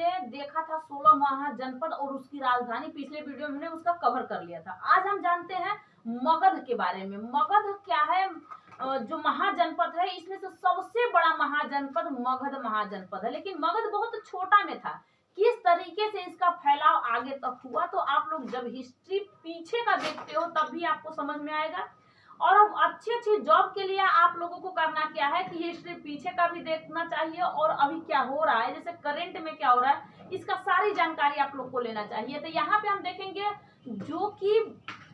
हमने देखा था 16 महाजनपद और उसकी राजधानी, पिछले वीडियो में हमने उसका कवर कर लिया था। आज हम जानते हैं मगध के बारे में। मगध क्या है? जो महाजनपद है इसमें से सबसे बड़ा महाजनपद मगध महाजनपद है, लेकिन मगध बहुत छोटा में था। किस तरीके से इसका फैलाव आगे तक हुआ, तो आप लोग जब हिस्ट्री पीछे का देखते हो तब भी आपको समझ में आएगा। और अब अच्छी जॉब के लिए आप लोगों को करना क्या है कि हिस्ट्री पीछे का भी देखना चाहिए और अभी क्या हो रहा है, जैसे करंट में क्या हो रहा है, इसका सारी जानकारी आप लोग को लेना चाहिए। तो यहाँ पे हम देखेंगे जो कि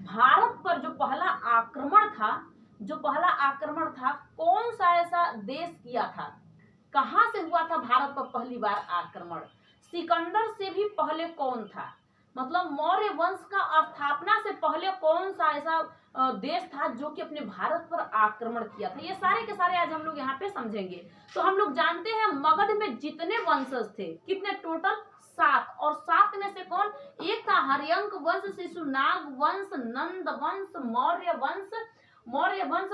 भारत पर जो पहला आक्रमण था कौन सा ऐसा देश किया था, कहां से हुआ था भारत पर पहली बार आक्रमण, सिकंदर से भी पहले कौन था, मतलब मौर्य वंश का स्थापना से पहले कौन सा ऐसा देश था जो कि अपने भारत पर आक्रमण किया था। ये सारे के सारे आज हम लोग यहाँ पे समझेंगे। तो हम लोग जानते हैं मगध में जितने वंशज थे कितने, टोटल 7, और 7 में से कौन, एक था हर्यंक वंश, शिशुनाग वंश, नंद वंश, मौर्य वंश,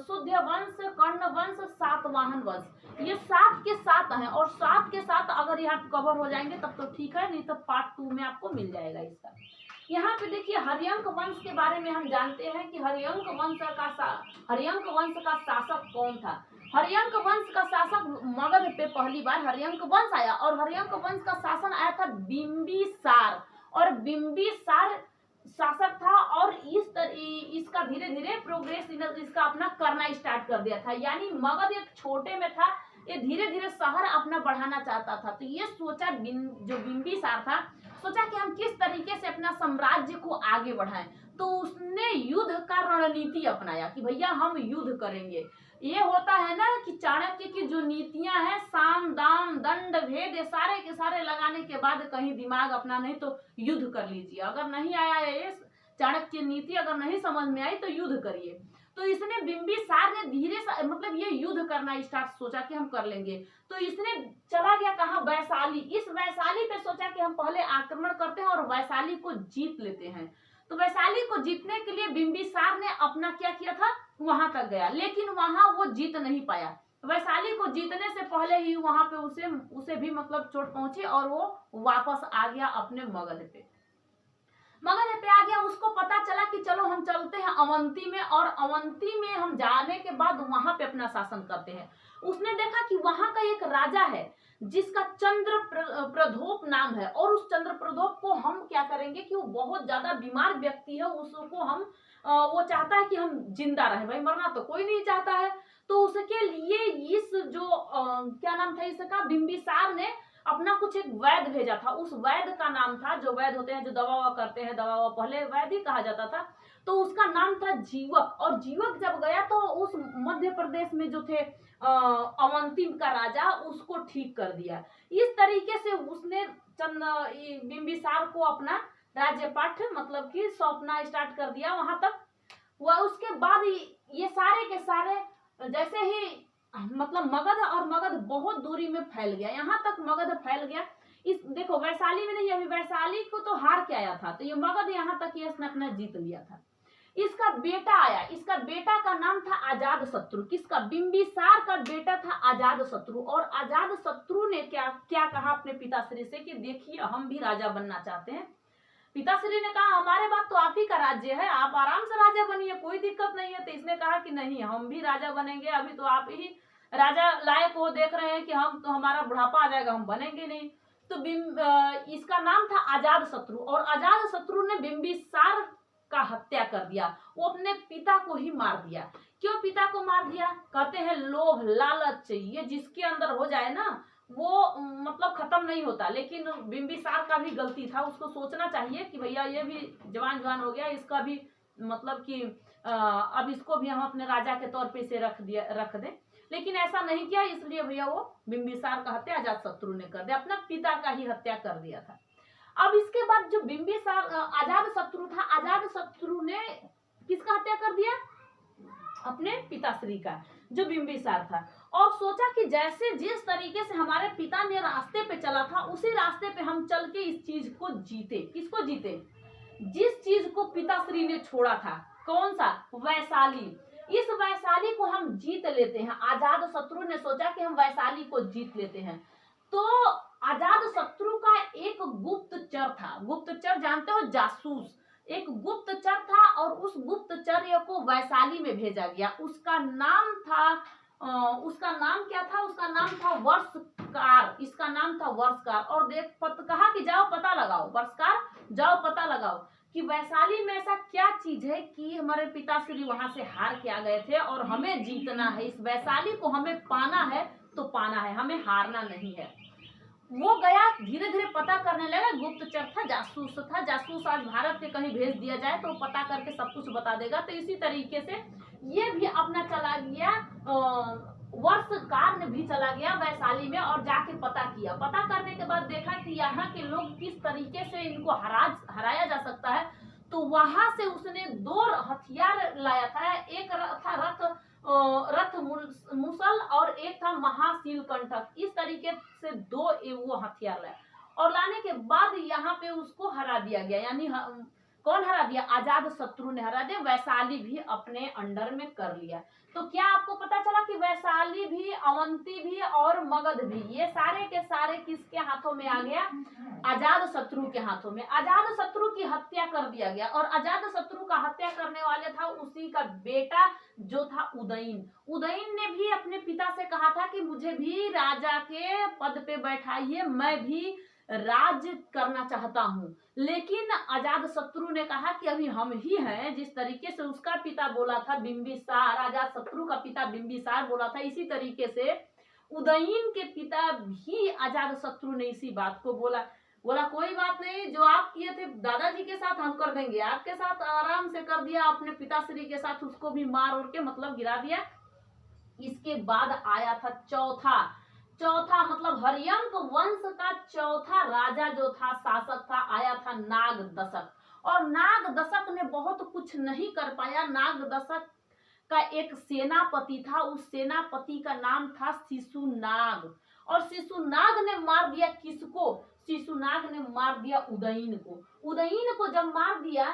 शुद्ध वंश, कर्ण वंश, सातवाहन वंश। ये 7 के 7 हैं और 7 के 7 अगर यहाँ कवर हो जाएंगे तब तो ठीक है, नहीं तो पार्ट 2 में आपको मिल जाएगा इसका। यहाँ पे देखिए हर्यंक वंश के बारे में हम जानते हैं कि हर्यंक वंश का शासक कौन था। हर्यंक वंश का शासक मगध पे पहली बार हर्यंक वंश आया और हर्यंक वंश का शासन आया था बिंबिसार, और बिंबिसार शासक था और इसका धीरे धीरे प्रोग्रेस इसका अपना करना स्टार्ट कर दिया था। यानी मगध एक छोटे में था, ये धीरे धीरे शहर अपना बढ़ाना चाहता था। तो ये सोचा जो बिंबिसार था, सोचा कि हम किस तरीके से अपना साम्राज्य को आगे बढ़ाएं, तो उसने युद्ध का रणनीति अपनाया कि भैया हम युद्ध करेंगे। ये होता है ना कि चाणक्य की जो नीतियां हैं, साम दाम दंड भेद, ये सारे के सारे लगाने के बाद कहीं दिमाग अपना नहीं तो युद्ध कर लीजिए। अगर नहीं आया ये चाणक्य नीति, अगर नहीं समझ में आई तो युद्ध करिए। तो इसने बिंबिसार ने धीरे से मतलब ये युद्ध करना स्टार्ट सोचा कि हम कर लेंगे। तो इसने चला गया कहाँ, वैशाली। इस वैशाली पे सोचा कि हम पहले आक्रमण करते हैं और वैशाली को जीत लेते हैं। तो वैशाली को जीतने के लिए बिंबिसार ने अपना क्या किया था, वहां तक गया, लेकिन वहां वो जीत नहीं पाया। वैशाली को जीतने से पहले ही वहां पे उसे भी मतलब चोट पहुंची और वो वापस आ गया अपने मगध पे आ गया। उसको पता चला कि चलो हम चलते हैं अवंती में, और अवंती में हम जाने के बाद वहां पे अपना शासन करते हैं। उसने देखा कि वहां का एक राजा है जिसका चंद्रप्रद्योत नाम है, और उस चंद्रप्रद्योत को हम क्या करेंगे कि वो बहुत ज्यादा बीमार व्यक्ति है, उसको हम वो चाहता है कि हम जिंदा रहे, भाई मरना तो कोई नहीं चाहता है। तो उसके लिए इस जो क्या नाम था इसका, बिंबिसार ने अपना कुछ एक वैद्य भेजा था। उस वैद्य का नाम था, जो वैद्य होते हैं जो दवा करते हैं, दवा पहले वैद्य ही कहा जाता था, तो उसका नाम था जीवक। और जीवक जब गया तो उस मध्य प्रदेश में जो थे अवंती का राजा, उसको ठीक कर दिया। इस तरीके से उसने बिंबिसार को अपना राज्यपाठ मतलब कि सौंपना स्टार्ट कर दिया वहां तक। वह उसके बाद ये सारे के सारे जैसे ही मतलब मगध बहुत दूरी में फैल गया, यहाँ तक मगध फैल गया। इस देखो वैशाली में नहीं, अभी वैशाली को तो हार के आया था, तो ये मगध यहाँ तक ये इसने अपना जीत लिया था। इसका बेटा आया, इसका बेटा का नाम था अजातशत्रु। किसका, बिंबिसार का बेटा था अजातशत्रु। और अजातशत्रु ने क्या कहा अपने पिताश्री से कि देखिए हम भी राजा बनना चाहते हैं। पिताश्री ने कहा हमारे पास तो आप ही का राज्य है, आप आराम से राजा बनिए, कोई दिक्कत नहीं है। तो इसने कहा कि नहीं, हम भी राजा बनेंगे, अभी तो आप ही राजा लायक हो, देख रहे हैं कि हम तो हमारा बुढ़ापा आ जाएगा, हम बनेंगे नहीं। तो इसका नाम था अजातशत्रु, और अजातशत्रु ने बिंबिसार का हत्या कर दिया। वो अपने पिता को ही मार दिया। क्यों पिता को मार दिया, कहते हैं लोभ लालच, ये जिसके अंदर हो जाए ना वो मतलब खत्म नहीं होता। लेकिन बिंबिसार का भी गलती था, उसको सोचना चाहिए कि भैया ये भी जवान हो गया, इसका भी मतलब कि अब इसको भी हम अपने राजा के तौर पे इसे रख दें, लेकिन ऐसा नहीं किया। इसलिए भैया वो बिंबिसार का हत्या अजातशत्रु ने कर दिया, अपना पिता का ही हत्या कर दिया था। अब इसके बाद जो बिंबिसार अजातशत्रु था, अजातशत्रु ने किसका हत्या कर दिया, अपने पिताश्री का, जो बिंबिसार था। और सोचा कि जैसे जिस तरीके से हमारे पिता ने रास्ते पे चला था, उसी रास्ते पे हम चल के इस चीज को जीते। किसको जीते, जिस चीज को पिताश्री ने छोड़ा था, कौन सा, वैशाली। इस वैशाली को हम जीत लेते हैं। अजातशत्रु ने सोचा कि हम वैशाली को जीत लेते हैं। तो अजातशत्रु का एक गुप्तचर था। गुप्तचर जानते हो, जासूस। एक गुप्तचर था और उस गुप्तचर्य को वैशाली में भेजा गया। उसका नाम क्या था? उसका नाम था वर्षकार। इसका नाम था वर्षकार। और कहा कि जाओ पता लगाओ, वर्षकार जाओ पता लगाओ कि वैशाली में ऐसा क्या चीज है कि हमारे पिताश्री वहां से हार के आ गए थे और हमें जीतना है, इस वैशाली को हमें पाना है तो पाना है, हमें हारना नहीं है। वो गया, धीरे धीरे पता करने लगा। गुप्तचर था, जासूस था। जासूस आज भारत के कहीं भेज दिया जाए तो पता करके सब कुछ बता देगा। तो इसी तरीके से ये भी अपना चला गया, वर्षकार ने भी चला गया वैशाली में और जाके पता किया। पता करने के बाद देखा कि यहाँ के लोग किस तरीके से इनको हराया जा सकता है। तो वहां से उसने 2 हथियार लाया था। एक था रथ मुसल और एक था महाशील कंटक। इस तरीके से 2 वो हथियार लाया और लाने के बाद यहाँ पे उसको हरा दिया गया। यानी कौन हरा दिया? अजातशत्रु ने हरा दिया। वैशाली भी अपने अंडर में कर लिया। तो क्या आपको पता चला कि वैशाली भी, अवंती भी और मगध भी, ये सारे के सारे किसके हाथों में आ गया? अजातशत्रु के हाथों में। अजातशत्रु की हत्या कर दिया गया और अजातशत्रु का हत्या करने वाले था उसी का बेटा जो था उदयन। उदयन ने भी अपने पिता से कहा था कि मुझे भी राजा के पद पे बैठाइए, मैं भी राज करना चाहता हूं। लेकिन अजातशत्रु ने कहा कि अभी हम ही हैं। जिस तरीके से उसका पिता बोला था बिंबिसार, अजातशत्रु का पिता बिंबिसार बोला था, इसी तरीके से उदयन के पिता भी अजातशत्रु ने इसी बात को बोला। कोई बात नहीं, जो आप किए थे दादाजी के साथ हम कर देंगे, आपके साथ आराम से कर दिया। अपने पिताश्री के साथ उसको भी मार उड़ के मतलब गिरा दिया। इसके बाद आया था चौथा मतलब हरियंक वंश का चौथा राजा जो था, शासक था, आया था नागदशक। और नागदशक ने बहुत कुछ नहीं कर पाया। नागदशक का एक सेनापति था, उस सेनापति का नाम था शिशुनाग। और शिशुनाग ने मार दिया किसको? शिशुनाग ने मार दिया उदयन को। उदयन को जब मार दिया,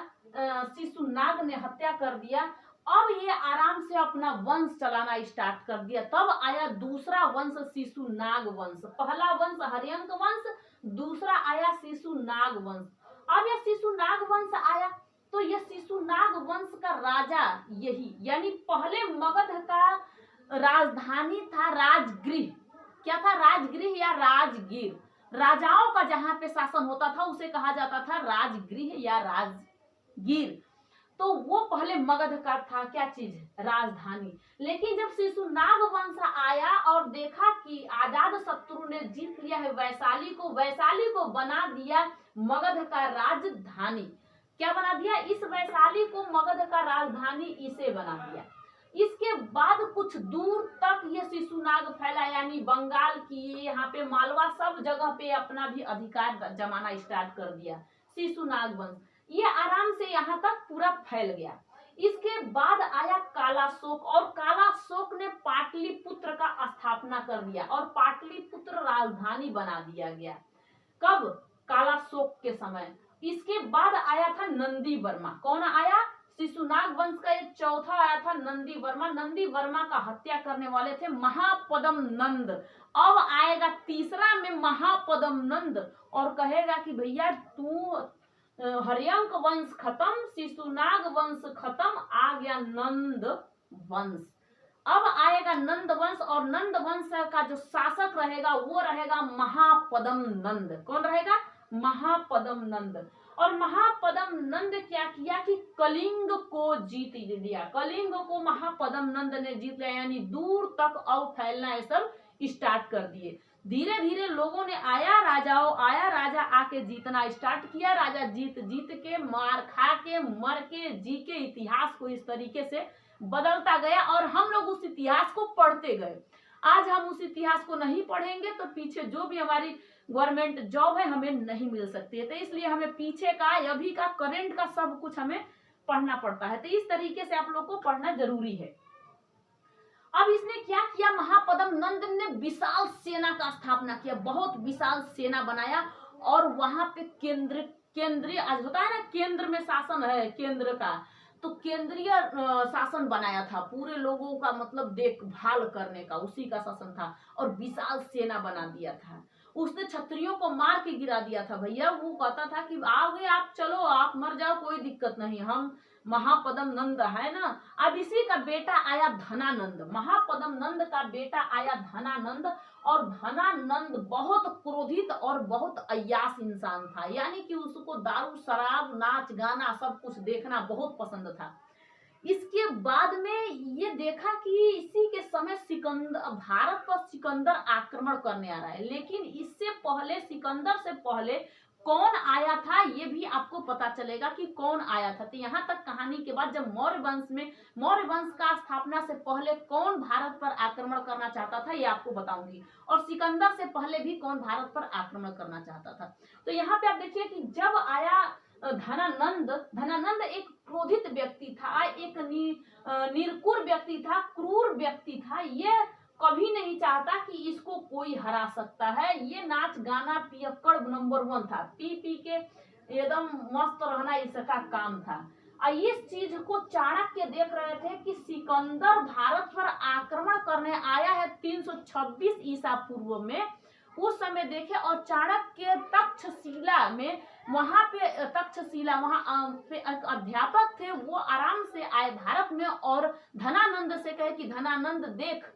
शिशुनाग ने हत्या कर दिया। अब ये आराम से अपना वंश चलाना स्टार्ट कर दिया। तब आया दूसरा वंश, शिशुनाग वंश। पहला वंश हरियंक वंश, दूसरा आया शिशुनाग वंश। अब यह शिशुनाग वंश आया तो यह शिशुनाग वंश का राजा यही, यानी पहले मगध का राजधानी था राजगृह। क्या था? राजगृह या राजगीर। राजाओं का जहां पे शासन होता था उसे कहा जाता था राजगृह या राजगीर। तो वो पहले मगध का था क्या चीज? राजधानी। लेकिन जब शिशुनाग वंश आया और देखा कि अजातशत्रु ने जीत लिया है वैशाली को बना दिया मगध का राजधानी। क्या बना दिया? इस वैशाली को मगध का राजधानी इसे बना दिया। इसके बाद कुछ दूर तक ये शिशुनाग फैला, यानी बंगाल की, यहाँ पे मालवा, सब जगह पे अपना भी अधिकार जमाना स्टार्ट कर दिया शिशुनाग वंश। ये आराम से यहाँ तक पूरा फैल गया। इसके बाद आया कालाशोक और कालाशोक ने पाटलिपुत्र का स्थापना कर दिया और पाटलिपुत्र राजधानी बना दिया गया। कब? कालाशोक के समय। इसके बाद आया था नंदी वर्मा। कौन आया? शिशुनाग वंश का एक चौथा आया था नंदी वर्मा। नंदी वर्मा का हत्या करने वाले थे महापदम नंद। अब आएगा तीसरा में महापदम नंद और कहेगा कि भैया तू हरियंक वंश खत्म, शिशुनाग वंश खत्म, आ गया नंद वंश। अब आएगा नंद वंश और नंद वंश का जो शासक रहेगा वो रहेगा महापदम नंद। कौन रहेगा? महापदम नंद। और महापदम नंद क्या किया कि कलिंग को जीत लिया। कलिंग को महापदम नंद ने जीत लिया, यानी दूर तक अब फैलना ये सब स्टार्ट कर दिए। धीरे धीरे लोगों ने राजा आके जीतना स्टार्ट किया। राजा जीत के, मार खा के, मर के, जी के इतिहास को इस तरीके से बदलता गया और हम लोग उस इतिहास को पढ़ते गए। आज हम उस इतिहास को नहीं पढ़ेंगे तो पीछे जो भी हमारी गवर्नमेंट जॉब है हमें नहीं मिल सकती है। तो इसलिए हमें पीछे का, अभी का, करंट का सब कुछ हमें पढ़ना पड़ता है। तो इस तरीके से आप लोग को पढ़ना जरूरी है। अब इसने क्या किया? महापदम नंद ने विशाल सेना का स्थापना किया, बहुत विशाल सेना बनाया और वहां पे केंद्रीय आज होता है ना, केंद्र में शासन है केंद्र का, तो केंद्रीय शासन बनाया था। पूरे लोगों का मतलब देखभाल करने का उसी का शासन था और विशाल सेना बना दिया था। उसने क्षत्रियों को मार के गिरा दिया था भैया। वो कहता था कि आओगे आप, चलो आप मर जाओ, कोई दिक्कत नहीं, हम महापद्म नंद है ना। अब इसी का बेटा आया धनानंद, महापद्म नंद का बेटा आया धनानंद। और धनानंद बहुत क्रोधित और बहुत अय्यास इंसान था, यानी कि उसको दारू शराब नाच गाना सब कुछ देखना बहुत पसंद था। इसके बाद में ये देखा कि इसी के समय सिकंदर, भारत पर सिकंदर आक्रमण करने आ रहा है। लेकिन इससे पहले, सिकंदर से पहले कौन आया था ये भी आपको पता चलेगा कि कौन आया था। तो यहाँ तक कहानी के बाद जब मौर्य वंश में, मौर्य वंश का स्थापना से पहले कौन भारत पर आक्रमण करना चाहता था ये आपको बताऊंगी, और सिकंदर से पहले भी कौन भारत पर आक्रमण करना चाहता था। तो यहाँ पे आप देखिए कि जब आया धनानंद, धनानंद एक क्रोधित व्यक्ति था, एक निरकुर व्यक्ति था, क्रूर व्यक्ति था। ये कभी नहीं चाहता कि इसको कोई हरा सकता है। ये नाच गाना पियक्कड़ नंबर 1 था, पी पी के एकदम मस्त रहना इसका काम था। और इस चीज को चाणक्य देख रहे थे कि सिकंदर भारत पर आक्रमण करने आया है 326 ईसा पूर्व में। उस समय देखे, और चाणक्य तक्षशिला में, वहां पे तक्षशिला, वहां पे एक अध्यापक थे, वो आराम से आए भारत में और धनानंद से कहे कि धनानंद देख,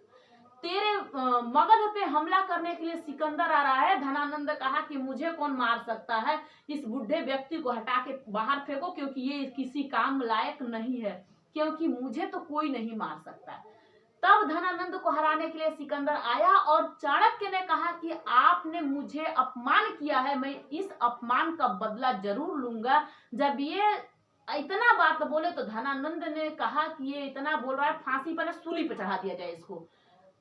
तेरे मगध पे हमला करने के लिए सिकंदर आ रहा है। धनानंद कहा कि मुझे कौन मार सकता है, इस बुढ़े व्यक्ति को हटा के बाहर फेंको, क्योंकि ये किसी काम लायक नहीं है, क्योंकि मुझे तो कोई नहीं मार सकता। तब धनानंद को हराने के लिए सिकंदर आया और चाणक्य ने कहा कि आपने मुझे अपमान किया है, मैं इस अपमान का बदला जरूर लूंगा। जब ये इतना बात बोले तो धनानंद ने कहा कि ये इतना बोल रहा है, फांसी पर, सूली पर चढ़ा दिया जाए इसको।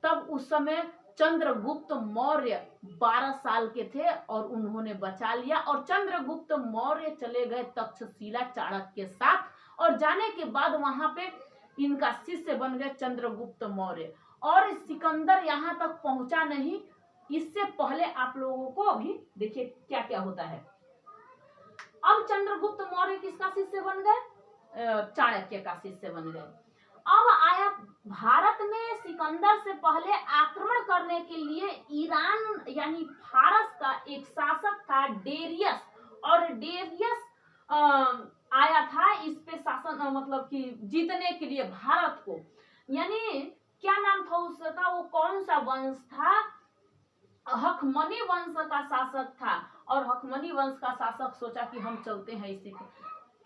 तब उस समय चंद्रगुप्त मौर्य 12 साल के थे और उन्होंने बचा लिया, और चंद्रगुप्त मौर्य चले गए तक्षशिला चाणक्य के साथ, और जाने के बाद वहां पे इनका शिष्य बन गए चंद्रगुप्त मौर्य। और सिकंदर यहाँ तक पहुंचा नहीं, इससे पहले आप लोगों को अभी देखिए क्या क्या होता है। अब चंद्रगुप्त मौर्य किसका शिष्य बन गए? चाणक्य का शिष्य बन गए। अब आया भारत में सिकंदर से पहले आक्रमण करने के लिए ईरान यानी फारस का एक शासक था डेरियस, और डेरियस आया था इस पे शासन, मतलब कि जीतने के लिए भारत को। यानी क्या नाम था उसका, वो कौन सा वंश था? हखमनी वंश का शासक था। और हखमनी वंश का शासक सोचा कि हम चलते हैं इसी को,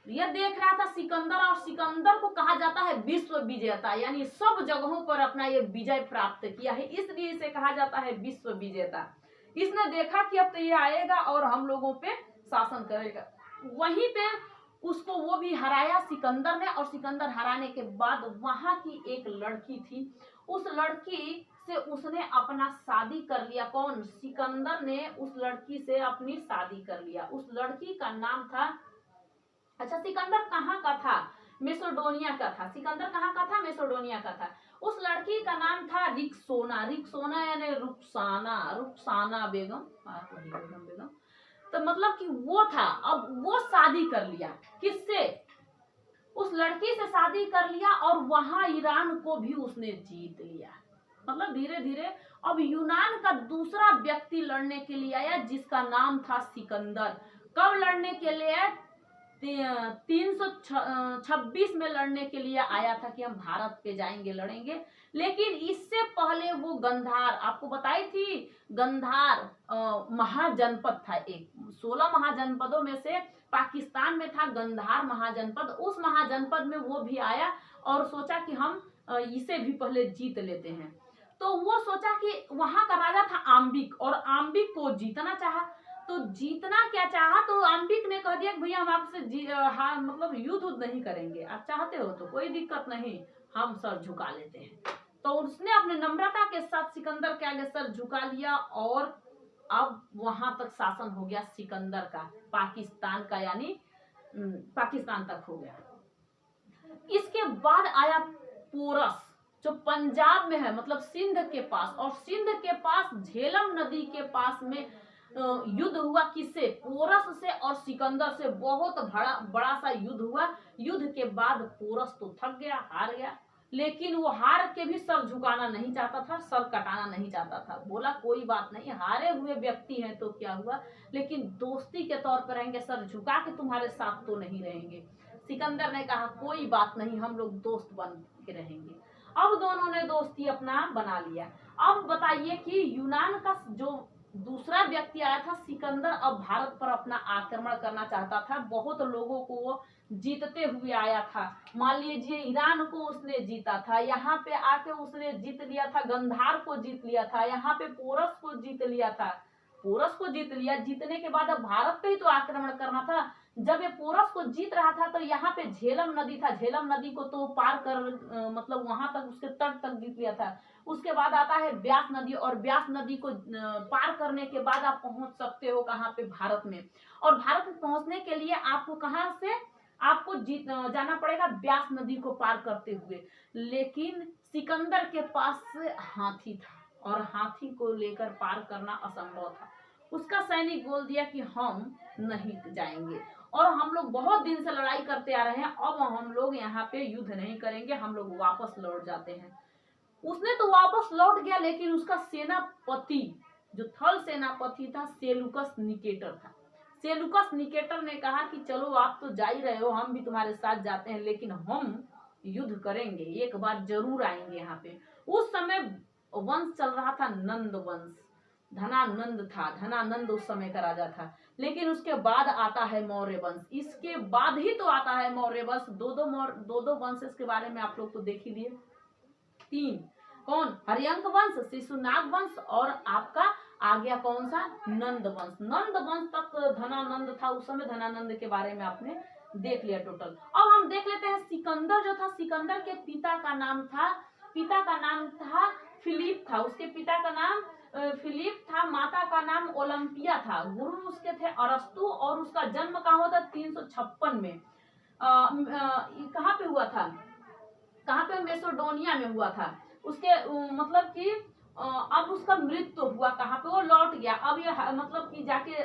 यह देख रहा था सिकंदर, और सिकंदर को कहा जाता है विश्व विजेता, यानी सब जगहों पर अपना ये विजय प्राप्त किया है, इसलिए इसे कहा जाता है विश्व विजेता। इसने देखा कि अब तो ये आएगा और हम लोगों पे शासन करेगा। वहीं पे उसको वो भी हराया सिकंदर ने, और सिकंदर हराने के बाद वहां की एक लड़की थी, उस लड़की से उसने अपना शादी कर लिया। कौन? सिकंदर ने उस लड़की से अपनी शादी कर लिया। उस लड़की का नाम था, अच्छा सिकंदर कहाँ का था? मेसोडोनिया का था। सिकंदर कहाँ का था? मेसोडोनिया का था। उस लड़की का नाम था रिक्सोना, रिक्सोना यानी रुखसाना, रुखसाना बेगम, बेगम। तो मतलब कि वो था। अब वो शादी कर लिया, किससे? उस लड़की से शादी कर लिया, और वहां ईरान को भी उसने जीत लिया। मतलब धीरे धीरे अब यूनान का दूसरा व्यक्ति लड़ने के लिए आया, जिसका नाम था सिकंदर। कब लड़ने के लिए? 326 में लड़ने के लिए आया था कि हम भारत पे जाएंगे, लड़ेंगे। लेकिन इससे पहले वो गंधार, आपको बताई थी, गंधार महाजनपद था एक, 16 महाजनपदों में से पाकिस्तान में था गंधार महाजनपद। उस महाजनपद में वो भी आया और सोचा कि हम इसे भी पहले जीत लेते हैं। तो वो सोचा कि वहां का राजा था आम्बिक, और आम्बिक को जीतना चाहा। तो जीतना क्या चाहा, तो आम्बिक ने कह दिया कि भैया हम आपसे मतलब युद्ध नहीं करेंगे, आप चाहते हो तो कोई दिक्कत नहीं, हम सर झुका लेते हैं। तो उसने अपने नम्रता के साथ सिकंदर के आगे सर झुका लिया, और अब वहां तक शासन हो गया सिकंदर का, पाकिस्तान का, यानी पाकिस्तान तक हो गया। इसके बाद आया पोरस, जो पंजाब में है, मतलब सिंध के पास, और सिंध के पास झेलम नदी के पास में युद्ध हुआ। किससे? पोरस से और सिकंदर से बहुत बड़ा सा युद्ध हुआ। युद्ध के बाद पोरस तो थक गया, हार गया। लेकिन वो हार के भी सर झुकाना नहीं चाहता था, सर कटाना नहीं चाहता था। बोला कोई बात नहीं, हारे हुए व्यक्ति हैं तो क्या हुआ, लेकिन दोस्ती के तौर पर रहेंगे, सर झुका के तुम्हारे साथ तो नहीं रहेंगे। सिकंदर ने कहा कोई बात नहीं, हम लोग दोस्त बन के रहेंगे। अब दोनों ने दोस्ती अपना बना लिया। अब बताइए कि यूनान का जो दूसरा व्यक्ति आया था सिकंदर, अब भारत पर अपना आक्रमण करना चाहता था। बहुत लोगों को वो जीतते हुए आया था। मान लीजिए ईरान को उसने जीता था, यहाँ पे आके उसने जीत लिया था, गंधार को जीत लिया था, यहाँ पे पोरस को जीत लिया था। पोरस को जीत लिया, जीतने के बाद अब भारत पे ही तो आक्रमण करना था। जब ये पोरस को जीत रहा था तो यहाँ पे झेलम नदी था, झेलम नदी को तो पार कर मतलब वहां तक उसके तट तक जीत लिया था। उसके बाद आता है ब्यास नदी, और ब्यास नदी को पार करने के बाद आप पहुंच सकते हो कहाँ पे, भारत में। और भारत में पहुंचने के लिए आपको कहाँ से, आपको जाना पड़ेगा ब्यास नदी को पार करते हुए। लेकिन सिकंदर के पास हाथी था और हाथी को लेकर पार करना असंभव था। उसका सैनिक बोल दिया कि हम नहीं जाएंगे, और हम लोग बहुत दिन से लड़ाई करते आ रहे हैं, अब हम लोग यहाँ पे युद्ध नहीं करेंगे, हम लोग वापस लौट जाते हैं। उसने तो वापस लौट गया, लेकिन उसका सेनापति जो थल सेनापति था सेलुकस निकेटर था। सेलुकस निकेटर ने कहा कि चलो आप तो जा ही रहे हो, हम भी तुम्हारे साथ जाते हैं, लेकिन हम युद्ध करेंगे, एक बार जरूर आएंगे यहाँ पे। उस समय वंश चल रहा था नंद वंश, धनानंद था, धनानंद उस समय का राजा था। लेकिन उसके बाद आता है मौर्य वंश, इसके बाद ही तो आता है मौर्य वंश। दो वंश के बारे में आप लोग तो देख ही लिए। तीन, कौन, हरियंक वंश, शिशुनाग वंश, और आपका आ गया कौन सा, नंद वंश। नंद वंश तक धनानंद था उस समय, धनानंद के बारे में आपने देख लिया टोटल। अब हम देख लेते हैं सिकंदर जो था, सिकंदर के पिता का नाम था फिलिप था, उसके पिता का नाम फिलिप था, माता का नाम ओलंपिया था, गुरु उसके थे अरस्तु, और उसका जन्म कहाँ हुआ था, 356 में। कहाँ पे हुआ था, कहाँ पे, मेसोडोनिया में हुआ था। उसके मतलब कि अब उसका मृत्यु हुआ कहाँ पे, वो लौट गया। अब ये मतलब कि जाके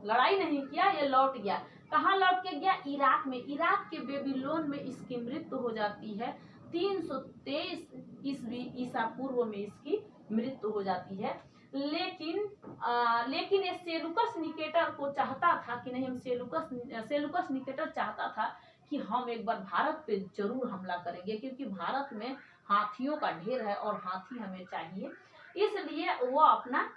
लड़ाई नहीं किया, ये लौट गया। कहाँ लौट के गया, इराक में। इराक के बेबीलोन में इसकी मृत्यु हो जाती है। 323 ईस्वी ईसा पूर्व में इसकी मृत्यु हो जाती है। लेकिन ये सेलुकस निकेटर को चाहता था कि नहीं, हम सेलुकस निकेटर चाहता था कि हम एक बार भारत पे जरूर हमला करेंगे, क्योंकि भारत में हाथियों का ढेर है और हाथी हमें चाहिए, इसलिए वो अपना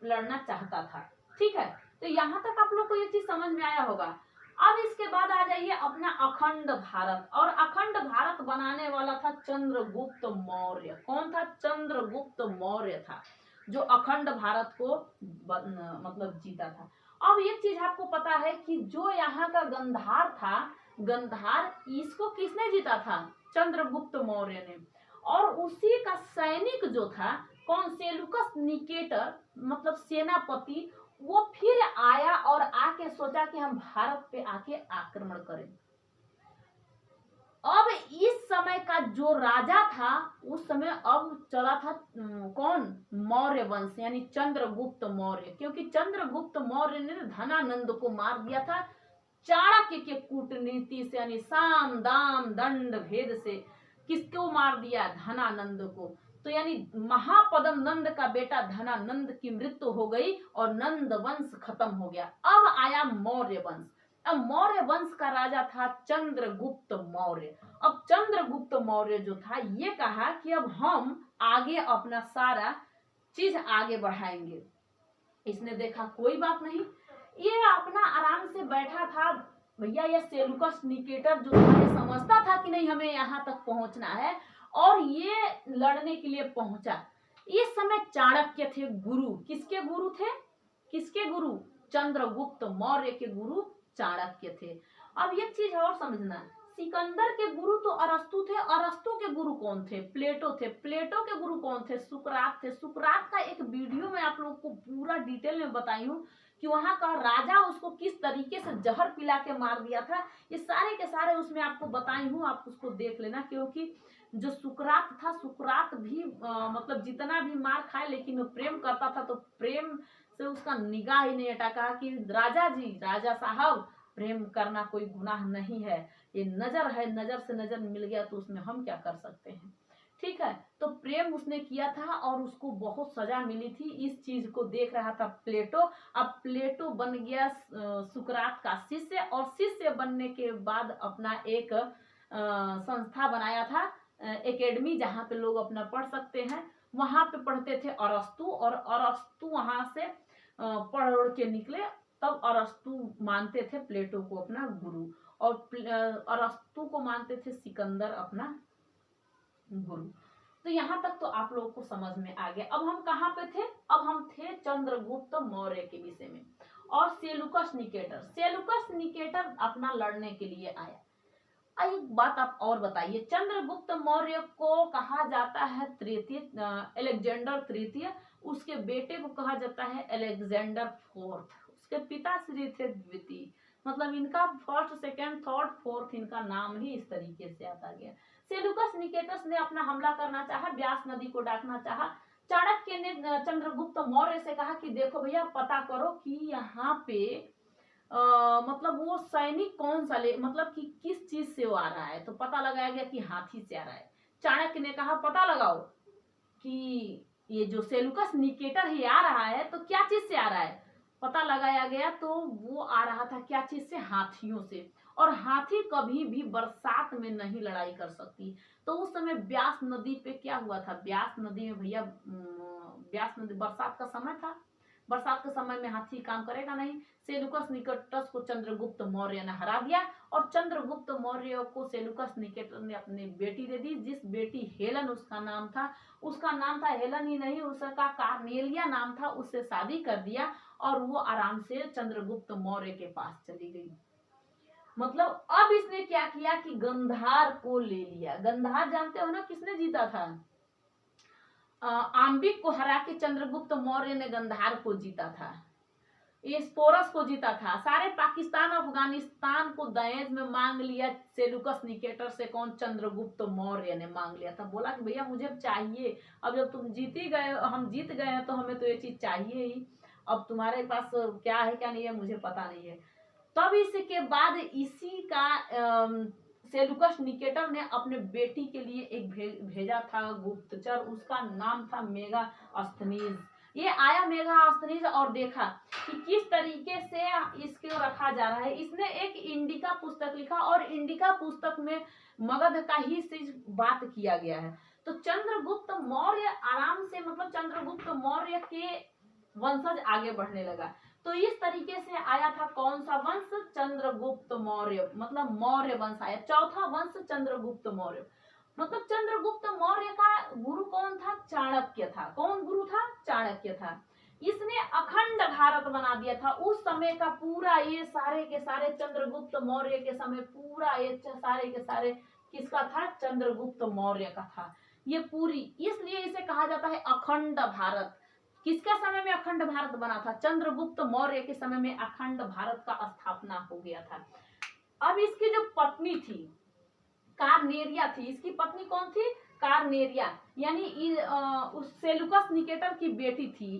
लड़ना चाहता था। ठीक है, तो यहाँ तक आप लोग को ये चीज समझ में आया होगा। अब इसके बाद आ जाइए अपना अखंड भारत, और अखंड भारत बनाने वाला था चंद्रगुप्त मौर्य। कौन था, चंद्रगुप्त मौर्य था, जो अखंड भारत को मतलब जीता था। अब एक चीज आपको पता है कि जो यहाँ का गंधार था, गंधार इसको किसने जीता था, चंद्रगुप्त मौर्य ने। और उसी का सैनिक जो था कौन, सेलुकस निकेटर मतलब सेनापति, वो फिर आया और आके सोचा कि हम भारत पे आके आक्रमण करें। अब इस समय का जो राजा था उस समय अब चला था कौन, मौर्य वंश, यानी चंद्रगुप्त मौर्य। क्योंकि चंद्रगुप्त मौर्य ने धनानंद को मार दिया था चाणक्य के कूटनीति से, यानी साम दाम दंड भेद से। किसको मार दिया, धनानंद को। तो यानी महापदम नंद का बेटा धनानंद की मृत्यु हो गई और नंद वंश खत्म हो गया। अब आया मौर्य वंश। अब मौर्य वंश का राजा था चंद्रगुप्त मौर्य। अब चंद्रगुप्त मौर्य जो था ये कहा कि अब हम आगे अपना सारा चीज आगे बढ़ाएंगे। इसने देखा कोई बात नहीं, ये अपना आराम से बैठा था। भैया ये सेलुकस निकेटर जो था ये समझता था कि नहीं हमें यहाँ तक पहुंचना है, और ये लड़ने के लिए पहुंचा। इस समय चाणक्य थे गुरु। किसके गुरु थे, किसके गुरु, चंद्रगुप्त मौर्य के गुरु चाणक्य थे। अब एक चीज और समझना, सिकंदर के गुरु तो अरस्तु थे। अरस्तु के गुरु कौन थे, प्लेटो थे। प्लेटो के गुरु कौन थे, सुकरात थे। सुकरात का एक वीडियो में आप लोग को पूरा डिटेल में बताई हूँ कि वहां का राजा उसको किस तरीके से जहर पिला के मार दिया था। ये सारे के सारे उसमें आपको बताई हूँ, आप उसको देख लेना। क्योंकि जो सुकरात था, सुकरात भी मतलब जितना भी मार खाए लेकिन वो प्रेम करता था, तो प्रेम से उसका निगाह ही नहीं हटा। कहा कि राजा जी, राजा साहब प्रेम करना कोई गुनाह नहीं है, ये नजर है, नजर से नजर मिल गया तो उसमें हम क्या कर सकते हैं। ठीक है, तो प्रेम उसने किया था और उसको बहुत सजा मिली थी। इस चीज को देख रहा था प्लेटो। अब प्लेटो बन गया सुकरात का शिष्य, और शिष्य बनने के बाद अपना एक संस्था बनाया था, एकेडमी, जहाँ पे लोग अपना पढ़ सकते हैं। वहां पे पढ़ते थे अरस्तु, और अरस्तु वहां से पढ़ उड़ के निकले। तब अरस्तु मानते थे प्लेटो को अपना गुरु, और अरस्तु को मानते थे सिकंदर अपना गुरु। तो यहाँ तक तो आप लोगों को समझ में आ गया। अब हम कहाँ पे थे? अब हम थे चंद्रगुप्त मौर्य के विषय में। और सेलुकस निकेटर, सेलुकस निकेटर अपना लड़ने के लिए आया। एक बात आप और बताइए, चंद्रगुप्त मौर्य को कहा जाता है तृतीय, अलेक्जेंडर तृतीय। उसके बेटे को कहा जाता है अलेक्जेंडर फोर्थ। उसके पिताश्री थे द्वितीय। मतलब इनका फर्स्ट, सेकंड, थर्ड, फोर्थ, इनका नाम ही इस तरीके से आता गया। सेलुकस निकेटस ने अपना हमला करना चाहा, ब्यास नदी को डाकना चाहा। चाणक्य ने चंद्रगुप्त मौर्य से कहा कि देखो भैया, पता करो कि यहाँ पे मतलब वो सैनिक कौन सा मतलब कि किस चीज से वो आ रहा है। तो पता लगाया गया कि हाथी से आ रहा है। चाणक्य ने कहा पता लगाओ कि ये जो सेलुकस निकेटर ही आ रहा है तो क्या चीज से आ रहा है। पता लगाया गया तो वो आ रहा था क्या चीज से? हाथियों से। और हाथी कभी भी बरसात में नहीं लड़ाई कर सकती। तो उस समय ब्यास नदी पे क्या हुआ था? ब्यास नदी में भैया, ब्यास नदी, बरसात का समय था, बरसात के समय में हाथी काम करेगा नहीं। सेलुकस निकेटस को चंद्रगुप्त मौर्य ने हरा दिया, और चंद्रगुप्त मौर्य को सेलुकस निकेटर ने अपनी बेटी दे दी, जिस बेटी हेलन उसका नाम था। उसका नाम था हेलन ही नहीं, उसका कार्नेलिया नाम था। उससे शादी कर दिया और वो आराम से चंद्रगुप्त मौर्य के पास चली गई। मतलब अब इसने क्या किया कि गंधार को ले लिया। गंधार जानते हो ना किसने जीता था? आम्बिक को हरा के चंद्रगुप्त मौर्य ने गंधार को जीता था, स्पोरस को जीता था। सारे पाकिस्तान, अफगानिस्तान को दहेज में मांग लिया सेलुकस निकेटर से। कौन? चंद्रगुप्त मौर्य ने मांग लिया था। बोला कि भैया मुझे चाहिए, अब जब तुम जीत ही गए, हम जीत गए हैं, तो हमें तो ये चीज चाहिए ही। अब तुम्हारे पास क्या है क्या नहीं है मुझे पता नहीं है। तब इसके बाद इसी का सेलुकस निकेटर ने अपने बेटी के लिए एक भेजा था गुप्तचर। उसका नाम था मेगास्थनीज। ये आया मेगास्थनीज और देखा कि किस तरीके से इसको रखा जा रहा है। इसने एक इंडिका पुस्तक लिखा, और इंडिका पुस्तक में मगध का ही सिर्फ बात किया गया है। तो चंद्रगुप्त मौर्य आराम से, मतलब चंद्रगुप्त मौर्य के वंशज आगे बढ़ने लगा। तो इस तरीके से आया था कौन सा वंश? चंद्रगुप्त मौर्य, मतलब मौर्य वंश आया। चौथा वंश चंद्रगुप्त मौर्य। मतलब चंद्रगुप्त मौर्य का गुरु कौन था? चाणक्य था। कौन गुरु था? चाणक्य था। इसने अखंड भारत बना दिया था। उस समय का पूरा ये सारे के सारे, चंद्रगुप्त मौर्य के समय पूरा ये सारे के सारे किसका था? चंद्रगुप्त मौर्य का था ये पूरी। इसलिए इसे कहा जाता है अखंड भारत। किसके समय में अखंड भारत बना था? चंद्रगुप्त मौर्य के समय में अखंड भारत का स्थापना हो गया था। अब इसकी जो पत्नी थी कार्नेरिया थी। इसकी पत्नी कौन थी? कार्नेरिया, यानी उस सेलुकस निकेटर की बेटी थी।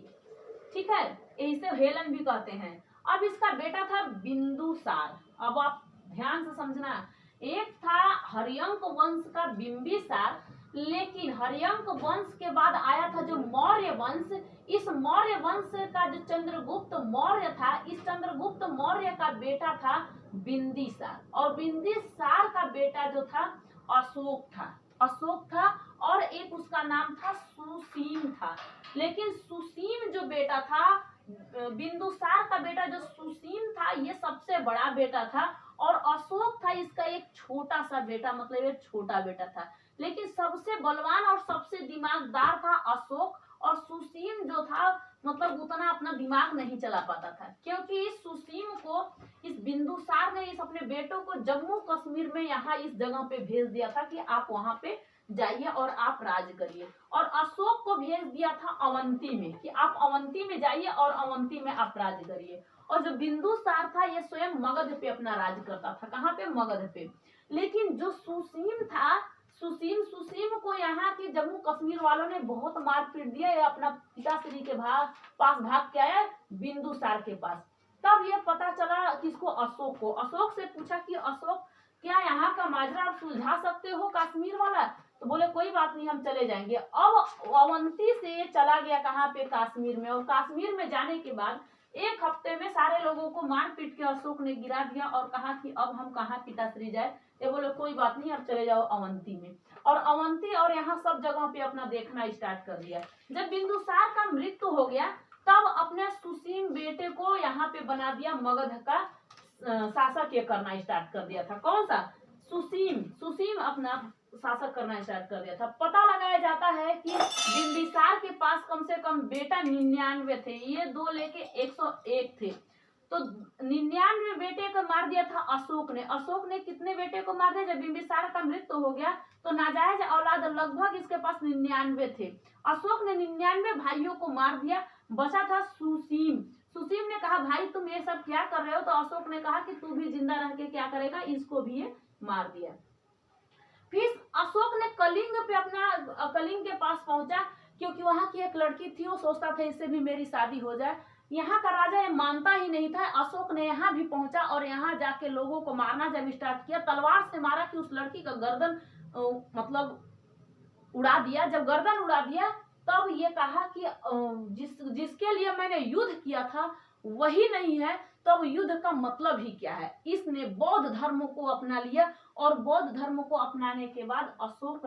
ठीक है, इसे हेलन भी कहते हैं। अब इसका बेटा था बिंदुसार। अब आप ध्यान से समझना, एक था हर्यंक वंश का बिंबिसार, लेकिन हर्यंक वंश के बाद आया था जो मौर्य वंश। इस मौर्य वंश का जो चंद्रगुप्त मौर्य था, इस चंद्रगुप्त मौर्य का बेटा था बिंदिसार, और बिंदिसार का बेटा जो था अशोक था। अशोक था, और एक उसका नाम था सुसीम था। लेकिन सुसीम जो बेटा था, बिंदुसार का बेटा जो सुसीम था, ये सबसे बड़ा बेटा था, और अशोक था इसका एक छोटा सा बेटा, मतलब एक छोटा बेटा था। लेकिन सबसे बलवान और सबसे दिमागदार था अशोक, और सुसीम जो था मतलब उतना अपना दिमाग नहीं चला पाता था, क्योंकि इस सुसीम को इस बिंदुसार ने इस अपने बेटों को जम्मू कश्मीर में यहाँ इस जगह पे भेज दिया था कि आप वहां पे जाइए और आप राज करिए। और अशोक को भेज दिया था अवंती में कि आप अवंती में जाइए और अवंती में आप राज करिए। और जो बिंदुसार था ये स्वयं मगध पे अपना राज करता था। कहाँ पे? मगध पे। लेकिन जो सुसीम था, सुसीम को यहाँ के जम्मू कश्मीर वालों ने बहुत मार पीट दिया। ये अपना पिताश्री के पास भाग के आया बिंदुसार के पास। तब ये पता चला किसको, अशोक को। अशोक से पूछा कि अशोक क्या यहाँ का माजरा आप सुलझा सकते हो कश्मीर वाला? तो बोले कोई बात नहीं, हम चले जाएंगे। अब अवंती से चला गया कहाँ पे, कश्मीर में। और कश्मीर में जाने के बाद 1 हफ्ते में सारे लोगों को मार पीट के अशोक ने गिरा दिया और कहा कि अब हम कहाँ पिताश्री जाए। ये बोले कोई बात नहीं, अब चले जाओ अवंती में। और अवंती और यहाँ सब जगह पे अपना देखना स्टार्ट कर दिया। जब बिंदुसार का मृत्यु हो गया तब अपने सुसीम बेटे को यहाँ पे बना दिया, मगध का शासक ये करना स्टार्ट कर दिया था। कौन सा? सुसीम। सुसीम अपना शासक करना स्टार्ट कर दिया था। पता लगाया जाता है कि बिंबिसार के पास कम से कम बेटा 99 थे, ये 2 लेके 101 थे। तो 99 बेटे को मार दिया था अशोक ने। अशोक ने कितने बेटे को मार दिया? जब बिंबिसार का मृत्यु हो गया तो नाजायज औलाद लगभग इसके पास 99 थे। अशोक ने 99 भाइयों को मार दिया, बचा था सुसीम। सुसीम ने कहा भाई तुम ये सब क्या कर रहे हो? तो अशोक ने कहा कि तू भी जिंदा रह के क्या करेगा, इसको भी ये मार दिया। फिर अशोक ने कलिंग पे अपना, कलिंग के पास पहुंचा क्योंकि वहां की एक लड़की थी, वो सोचता था इससे भी मेरी शादी हो जाए। यहाँ का राजा ये मानता ही नहीं था। अशोक ने यहाँ भी पहुंचा और यहाँ जाके लोगों को मारना जब स्टार्ट किया, तलवार से मारा कि उस लड़की का गर्दन मतलब उड़ा दिया। जब गर्दन उड़ा दिया तब ये कहा कि जिसके लिए मैंने युद्ध किया था वही नहीं है, तब युद्ध का मतलब ही क्या है। इसने बौद्ध धर्म को अपना लिया और बौद्ध धर्म को अपनाने के बाद अशोक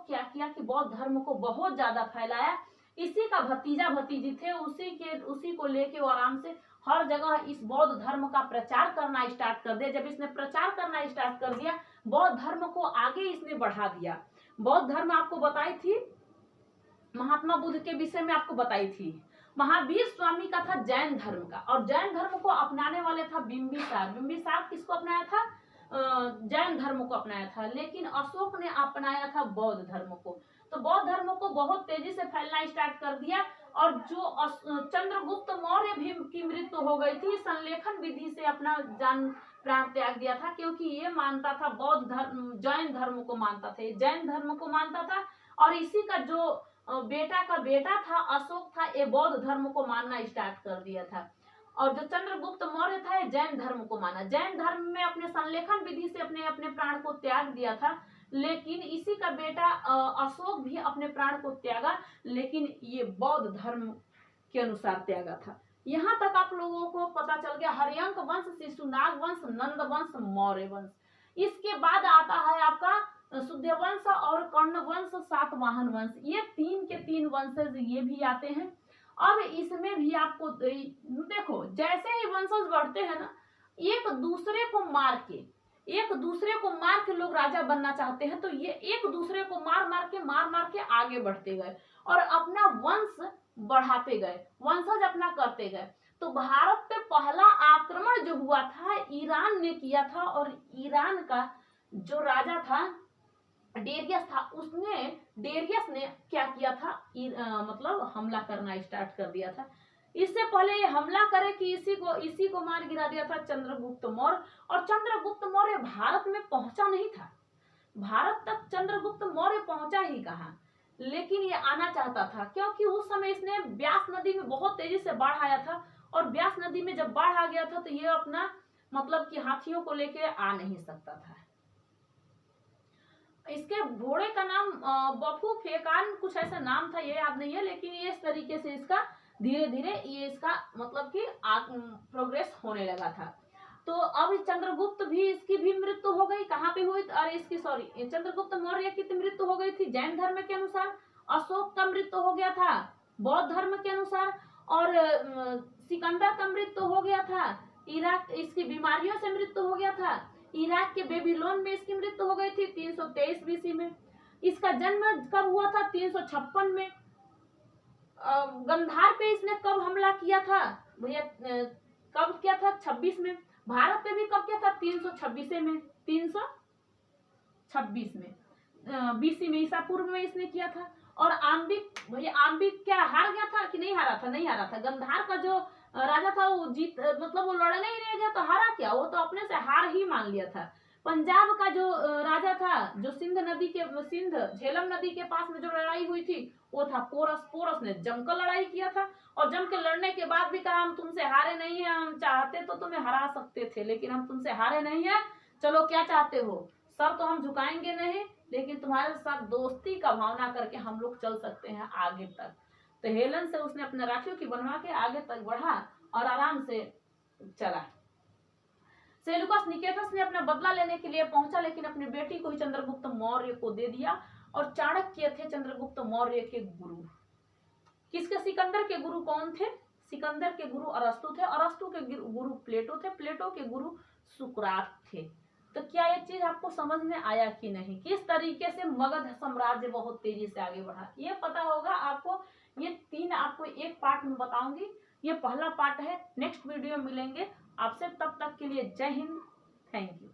क्या किया कि बौद्ध धर्म को बहुत ज्यादा फैलाया। इसी का भतीजा भतीजी थे, उसी को लेके वो आराम से हर जगह इस बौद्ध धर्म का प्रचार करना स्टार्ट कर दिया। जब इसने प्रचार करना स्टार्ट कर दिया, बौद्ध धर्म को आगे इसने बढ़ा दिया। बौद्ध धर्म आपको बताई थी, महात्मा बुद्ध के विषय में आपको बताई थी। महावीर स्वामी का था जैन धर्म का, और जैन धर्म को अपनाने वाले था बिंबिसार। बिंबिसार किसको अपनाया था? जैन धर्म को अपनाया था। लेकिन अशोक ने अपनाया था बौद्ध धर्म को। तो बौद्ध धर्म को बहुत तेजी से फैलना स्टार्ट कर दिया। और जो चंद्रगुप्त मौर्य भी की मृत्यु हो गई थी, संलेखन विधि से अपना जान प्राण त्याग दिया था, क्योंकि ये मानता था बौद्ध धर्म, जैन धर्म को मानता था, जैन धर्म को मानता था। और इसी का जो बेटा का बेटा था अशोक था, ये बौद्ध धर्म को मानना स्टार्ट कर दिया था। और जो चंद्रगुप्त मौर्य था ये जैन धर्म को माना। जैन धर्म में अपने संलेखन विधि से अपने अपने प्राण को त्याग दिया था। लेकिन इसी का बेटा अशोक भी अपने प्राण को त्यागा, लेकिन ये बौद्ध धर्म के अनुसार त्यागा था। यहाँ तक आप लोगों को पता चल गया हर्यंक वंश, शिशुनाग वंश, नंद वंश, मौर्य वंश। इसके बाद आता है आपका शुद्ध वंश और कर्ण वंश, सातवाहन वंश। ये 3 के 3 वंशज ये भी आते हैं। अब इसमें भी आपको देखो, जैसे ही वंशज बढ़ते हैं ना, एक दूसरे को मार के लोग राजा बनना चाहते हैं। तो ये एक दूसरे को मार के आगे बढ़ते गए और अपना वंश बढ़ाते गए, वंशज अपना करते गए। तो भारत पे पहला आक्रमण जो हुआ था ईरान ने किया था, और ईरान का जो राजा था डेरियस था, डेरियस ने क्या किया था, मतलब हमला करना स्टार्ट कर दिया था। इससे पहले ये हमला करे कि इसी को मार गिरा दिया था चंद्रगुप्त मौर्य। और चंद्रगुप्त मौर्य भारत में पहुंचा नहीं था, भारत तक चंद्रगुप्त मौर्य पहुंचा ही कहाँ। लेकिन ये आना चाहता था, क्योंकि उस समय इसने व्यास नदी में बहुत तेजी से बाढ़ आया था, और व्यास नदी में जब बाढ़ आ गया था तो ये अपना मतलब कि हाथियों को लेके आ नहीं सकता था। इसके घोड़े का नाम बफू फेकान कुछ ऐसा नाम था, ये याद नहीं है। लेकिन ये इस तरीके से इसका धीरे धीरे ये इसका मतलब कि प्रोग्रेस होने लगा था। तो अब चंद्रगुप्त भी, इसकी भी मृत्यु हो गई। कहाँ पे हुई? अरे इसकी सॉरी, चंद्रगुप्त मौर्य की मृत्यु हो गई थी जैन धर्म के अनुसार। अशोक का मृत्यु हो गया था बौद्ध धर्म के अनुसार। और सिकंदर का मृत्यु हो गया था इराक, इसकी बीमारियों से मृत्यु हो गया था। इराक के बेबीलोन में इसकी मृत्यु हो गई थी 323 बीसी में। इसका जन्म कब हुआ था? 356 में। गंधार पे इसने कब हमला किया था भैया? कब किया था? 26 में। भारत पे भी कब किया था? 326 में, 326 में बीसी में, ईसा पूर्व में इसने किया था। और आम्बिक भैया, आम्बिक क्या हार गया था कि नहीं हारा था? नहीं हारा था। गंधार का जो राजा था वो मतलब वो लड़ने ही नहीं गया तो हारा क्या? वो तो अपने से हार ही मान लिया था। पंजाब का जो राजा था, जो सिंध झेलम नदी के पास में जो लड़ाई हुई थी वो था पोरस। पोरस ने जमकर लड़ाई किया था और जम के लड़ने के बाद भी कहा हम तुमसे हारे नहीं है, हम चाहते तो तुम्हें हरा सकते थे लेकिन हम तुमसे हारे नहीं है, चलो क्या चाहते हो, सर तो हम झुकाएंगे नहीं लेकिन तुम्हारे साथ दोस्ती का भावना करके हम लोग चल सकते हैं आगे तक। तो हेलन से उसने अपने राखियों की बनवा के आगे तक बढ़ा और आराम से चला। सेल्यूकस निकेटस ने अपना बदला लेने के लिए पहुंचा लेकिन अपनी बेटी को ही चंद्रगुप्त मौर्य को दे दिया। और चाणक्य थे चंद्रगुप्त मौर्य के गुरु। किसके? सिकंदर के गुरु कौन थे? सिकंदर के गुरु अरस्तु थे, अरस्तु के गुरु प्लेटो थे, प्लेटो के गुरु सुकरात थे। तो क्या ये चीज आपको समझ में आया कि नहीं? किस तरीके से मगध साम्राज्य बहुत तेजी से आगे बढ़ा, ये पता होगा आपको। ये 3 आपको एक पार्ट में बताऊंगी, ये पहला पार्ट है। नेक्स्ट वीडियो मिलेंगे आपसे, तब तक के लिए जय हिंद, थैंक यू।